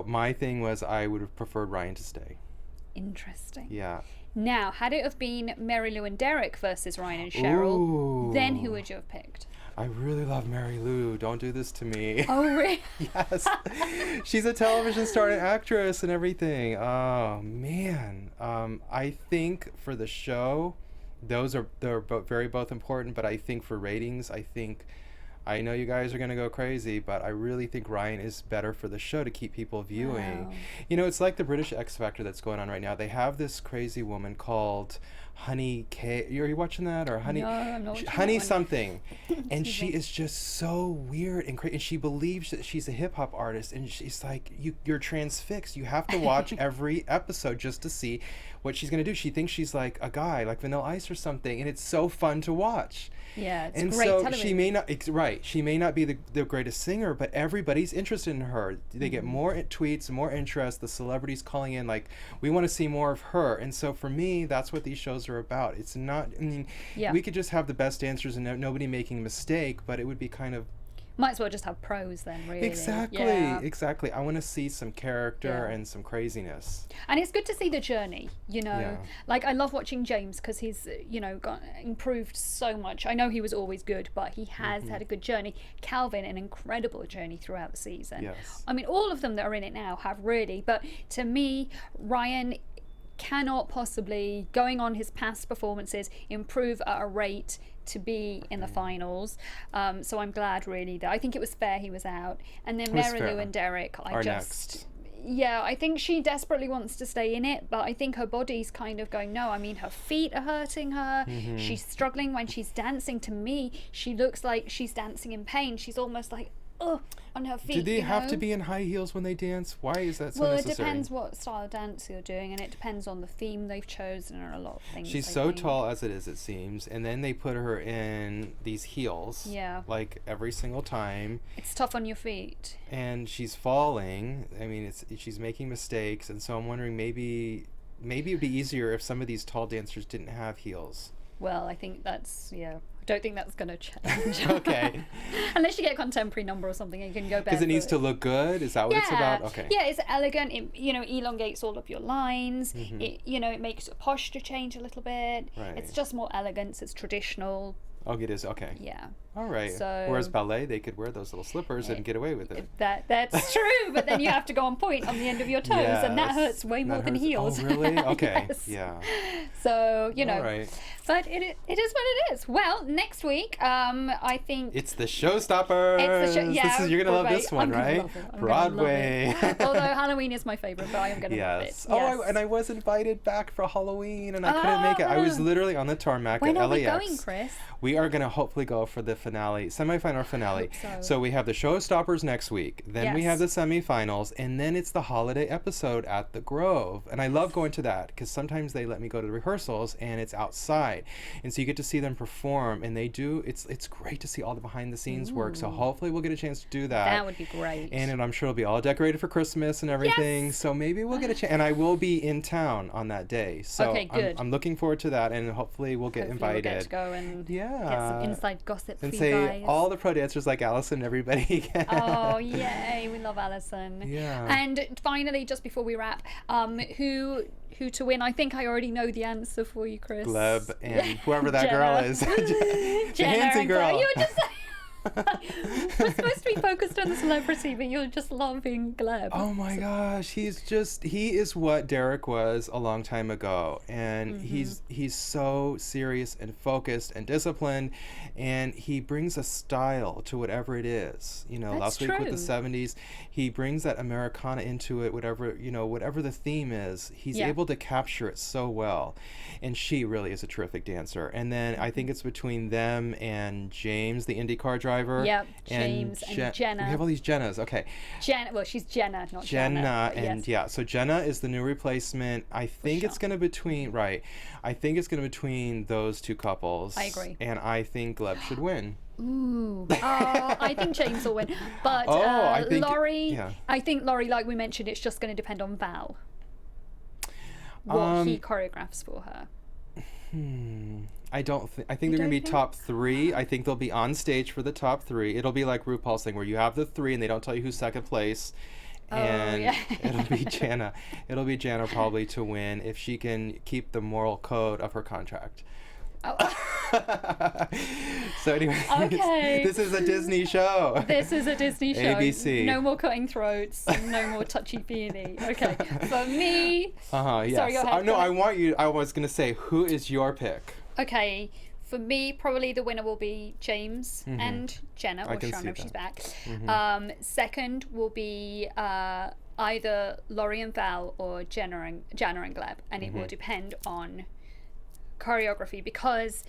my thing was I would have preferred Ryan to stay. Interesting. Yeah. Now, had it have been Mary Lou and Derek versus Ryan and Cheryl, then who Ooh. would you have picked? I really love Mary Lou. Don't do this to me. Oh, really? Yes. She's a television star and actress and everything. Oh, man. I think for the show, they're both important, but I think for ratings, I know you guys are going to go crazy, but I really think Ryan is better for the show to keep people viewing. Wow. You know, it's like the British X Factor that's going on right now. They have this crazy woman called Honey K. Are you watching that? Or Honey? No, I'm not watching Honey that one. something. And she is just so weird and crazy. And she believes that she's a hip hop artist. And she's like, you're transfixed. You have to watch every episode just to see what she's going to do. She thinks she's like a guy, like Vanilla Ice or something. And it's so fun to watch. Yeah, it's And great so television. she may not be the greatest singer, but everybody's interested in her. They get more tweets, more interest. The celebrities calling in like, we want to see more of her. And so for me, that's what these shows are about. It's not, I mean, we could just have the best dancers and nobody making a mistake, but it would be kind of, Might as well just have pros then, really. Exactly. I want to see some character and some craziness. And it's good to see the journey, you know. Yeah. Like, I love watching James because he's, you know, improved so much. I know he was always good, but he has had a good journey. Calvin, an incredible journey throughout the season. Yes. I mean, all of them that are in it now have really, but to me, Ryan cannot possibly, going on his past performances, improve at a rate to be in the finals. So I'm glad really that I think it was fair he was out. And then Mary Lou and Derek, Next. Yeah, I think she desperately wants to stay in it, but I think her body's kind of going, no. I mean, her feet are hurting her. She's struggling when she's dancing. To me, she looks like she's dancing in pain. She's almost like, on her feet. Do they have know? to be in high heels when they dance? Why is that so Well, necessary? it depends what style of dance you're doing, and it depends on the theme they've chosen and a lot of things. She's I so think. tall as it is, it seems, and then they put her in these heels. Yeah. Like every single time. It's tough on your feet. And she's falling. I mean, she's making mistakes, and so I'm wondering maybe it'd be easier if some of these tall dancers didn't have heels. Well, I think that's, I don't think that's going to change. Okay. Unless you get a contemporary number or something, you can go barefoot. Because it needs to look good? Is that what it's about? Okay. Yeah, it's elegant. It, elongates all of your lines. It, it makes your posture change a little bit. Right. It's just more elegance. It's traditional. Oh, it is? Okay. Yeah. All right. So, whereas ballet, they could wear those little slippers and get away with it. That's true, but then you have to go on point on the end of your toes, and that hurts way more than heels. Oh, really? Okay. Yes. Yeah. So, All right. But it is what it is. Well, next week, I think... It's the Showstoppers. It's the show, yeah, You're going to love Broadway. this one, I'm gonna right? love it. I'm gonna Broadway. love it. Although Halloween is my favorite, but I am going to love it. Yes. Oh, and I was invited back for Halloween, and I couldn't make it. I was literally on the tarmac When at are LAX. we going, Chris? We are going to hopefully go for the finale, semifinal finale. So we have the Showstoppers next week. Then we have the semifinals, and then it's the holiday episode at the Grove. And I love going to that because sometimes they let me go to the rehearsals, and it's outside, and so you get to see them perform. And they do. It's great to see all the behind the scenes work. So hopefully we'll get a chance to do that. That would be great. And I'm sure it'll be all decorated for Christmas and everything. Yes! So maybe we'll get a chance. And I will be in town on that day. So okay, good. I'm looking forward to that, and hopefully we'll get invited. We'll get to go and get some inside gossip from and say all the pro dancers like Allison, everybody again. Oh, yay. We love Allison. Yeah. And finally, just before we wrap, who to win? I think I already know the answer for you, Chris. Gleb and whoever that girl is. The Jenna handsy girl. You were just we're supposed to be focused on the celebrity, but you're just loving Gleb. Oh my gosh, he is what Derek was a long time ago, and he's so serious and focused and disciplined, and he brings a style to whatever it is. You know, last week with the 70s, he brings that Americana into it, whatever the theme is, he's able to capture it so well, and she really is a terrific dancer. And then I think it's between them and James, the IndyCar driver. Yep, James and Jenna. We have all these Jennas. Okay. Jenna. Well, she's Jenna, not Jenna. And so Jenna is the new replacement. I think it's going to between between those two couples. I agree. And I think Gleb should win. Ooh. I think James will win. But I think Laurie, like we mentioned, it's just going to depend on Val. What he choreographs for her. I think they're going to be top 3. I think they'll be on stage for the top 3. It'll be like RuPaul's thing where you have the 3 and they don't tell you who's second place. And it'll be Jana. It'll be Jana probably to win if she can keep the moral code of her contract. So anyway, this is a Disney show. This is a Disney show. ABC. No more cutting throats. No more touchy-feely. Okay. For me... Yes. Sorry, go ahead. I was going to say, who is your pick? Okay. For me, probably the winner will be James and Jenna, or Sharon if she's back. Second will be either Laurie and Val or Jana and Gleb, and it will depend on choreography, because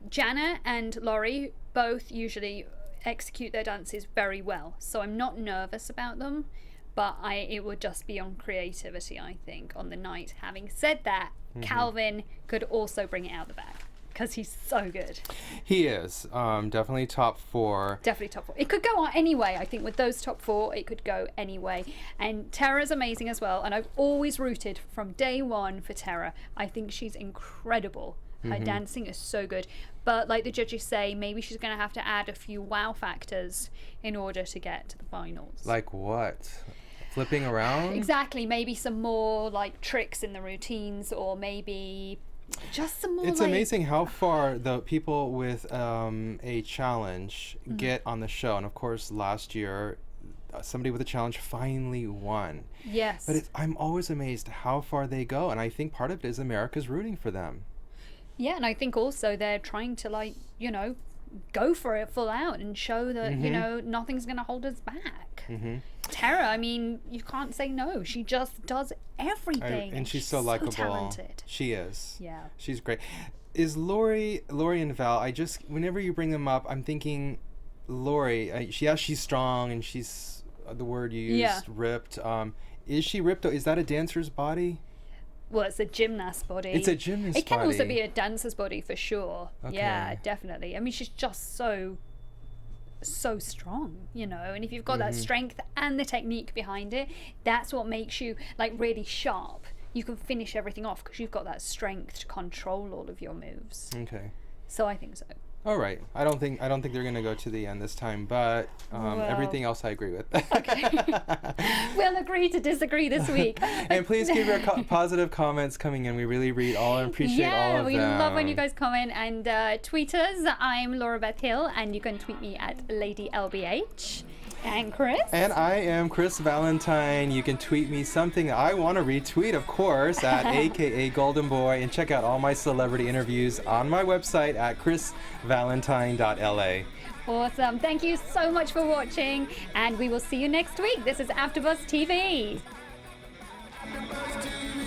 Jana and Laurie both usually execute their dances very well, so I'm not nervous about them, but it would just be on creativity, I think, on the night. Having said that, Calvin could also bring it out the back, because he's so good. He is. Definitely top 4. Definitely top 4. It could go on anyway. I think with those top 4, it could go anyway. And Tara's amazing as well. And I've always rooted from day one for Tara. I think she's incredible. Her dancing is so good. But like the judges say, maybe she's going to have to add a few wow factors in order to get to the finals. Like what? Flipping around? Exactly. Maybe some more like tricks in the routines, or maybe... just some more. It's amazing how far the people with a challenge get on the show. And of course, last year, somebody with a challenge finally won. Yes. But I'm always amazed how far they go. And I think part of it is America's rooting for them. Yeah, and I think also they're trying to, go for it full out and show that, nothing's going to hold us back. Tara, I mean, you can't say no. She just does everything. And she's so likable. Talented. She is. Yeah. She's great. Is Laurie and Val, whenever you bring them up, I'm thinking Laurie, she's strong and she's, the word you used, ripped. Is she ripped? Is that a dancer's body? Well, it's a gymnast body. It's a gymnast body. It can also be a dancer's body for sure. Okay. Yeah, definitely. I mean, she's just so strong, and if you've got that strength and the technique behind it, that's what makes you really sharp. You can finish everything off because you've got that strength to control all of your moves. Okay. So I think so. All right. I don't think they're gonna go to the end this time, but everything else I agree with. Okay. We'll agree to disagree this week. And please keep your positive comments coming in. We really read all and appreciate all of them. Yeah, we love when you guys comment and tweet us. I'm Laura-Beth Hill, and you can tweet me at LadyLBH. And Chris? And I am Chris Valentine. You can tweet me something I want to retweet, of course, at AKA Golden Boy. And check out all my celebrity interviews on my website at chrisvalentine.la. Awesome. Thank you so much for watching. And we will see you next week. This is AfterBuzz TV.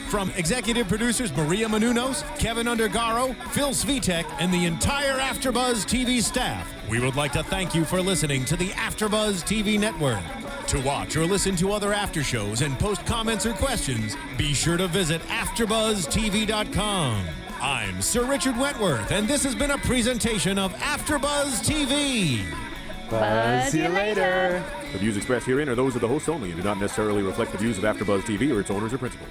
From executive producers Maria Menounos, Kevin Undergaro, Phil Svitek, and the entire AfterBuzz TV staff, we would like to thank you for listening to the AfterBuzz TV network. To watch or listen to other after shows and post comments or questions, be sure to visit AfterBuzzTV.com. I'm Sir Richard Wentworth, and this has been a presentation of AfterBuzz TV. Buzz you later. The views expressed herein are those of the hosts only and do not necessarily reflect the views of AfterBuzz TV or its owners or principals.